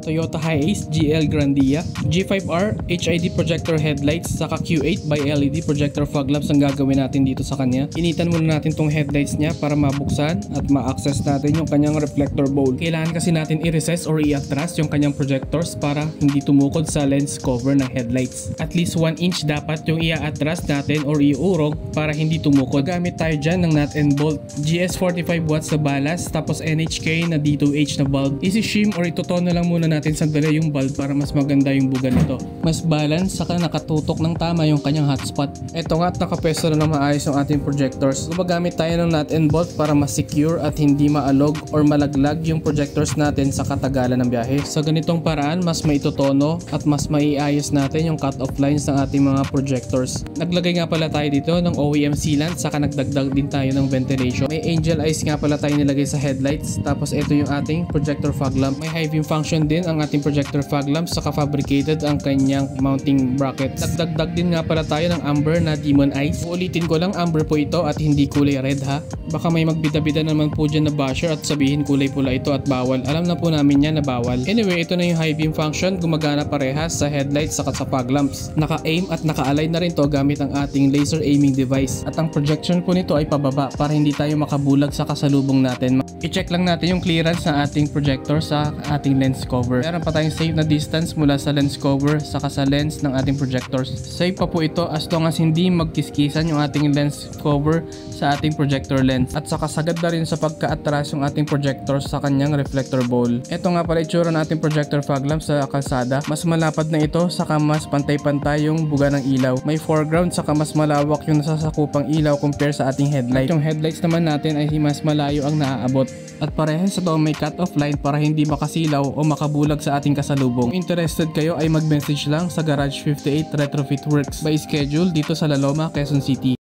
Toyota Hiace GL Grandia, G5R HID projector headlights, saka Q8 by LED projector fog lamps ang gagawin natin dito sa kanya. Initan muna natin tong headlights niya para mabuksan at ma-access natin yung kanyang reflector bowl. Kailangan kasi natin i-recess or i-atras yung kanyang projectors para hindi tumukod sa lens cover ng headlights. At least 1 inch dapat yung i-atras natin or iurog para hindi tumukod. Gamit tayo dyan ng nut and bolt, GS 45 watts na ballast, tapos NHK na D2H na bulb. Isi-shim or itotono lang muna natin sandali yung bulb para mas maganda yung buga nito. Mas balance, saka nakatutok ng tama yung kanyang hotspot. Eto nga at nakapwesto na maayos yung ating projectors. Gumagamit tayo ng nut and bolt para mas secure at hindi maalog or malaglag yung projectors natin sa katagalan ng biyahe. Sa ganitong paraan, mas maitutono at mas maiayos natin yung cut-off lines ng ating mga projectors. Naglagay nga pala tayo dito ng OEM sealant, saka nagdagdag din tayo ng ventilation. May angel eyes nga pala tayo nilagay sa headlights. Tapos ito yung ating projector fog lamp. May high beam function din ang ating projector fog lamp, saka fabricated ang kanyang mounting bracket. Nagdagdag din nga pala tayo ng amber na demon eyes. Uulitin ko lang, amber po ito at hindi kulay red ha. Baka may magbida-bida naman po dyan na basher at sabihin kulay pula ito at bawal. Alam na po namin yan na bawal. Anyway, ito na yung high beam function. Gumagana parehas sa headlights saka sa fog lamps. Naka-aim at naka-align na rin to gamit ang ating laser aiming device. At ang projection po nito ay pababa para hindi tayo makabulag sa kasalubong natin. I-check lang natin yung clearance ng ating projector sa ating lens cover. Meron pa tayong safe na distance mula sa lens cover saka sa lens ng ating projectors. Safe pa po ito as long as hindi magkiskisan yung ating lens cover sa ating projector lens. At saka sagad na rin sa pagka-atras yung ating projector sa kanyang reflector bowl. Ito nga pala itsura ng ating projector fog lamp sa kalsada. Mas malapad na ito saka mas pantay-pantay yung buga ng ilaw. May foreground saka mas malawak yung nasasakupang ilaw compare sa ating headlight. Yung headlights naman natin ay mas malayo ang naaabot. At parehas ito may cut-off line para hindi makasilaw o makabulag sa ating kasalubong. Kung interested kayo ay mag-message lang sa Garage 58 Retrofit Works by schedule dito sa La Loma, Quezon City.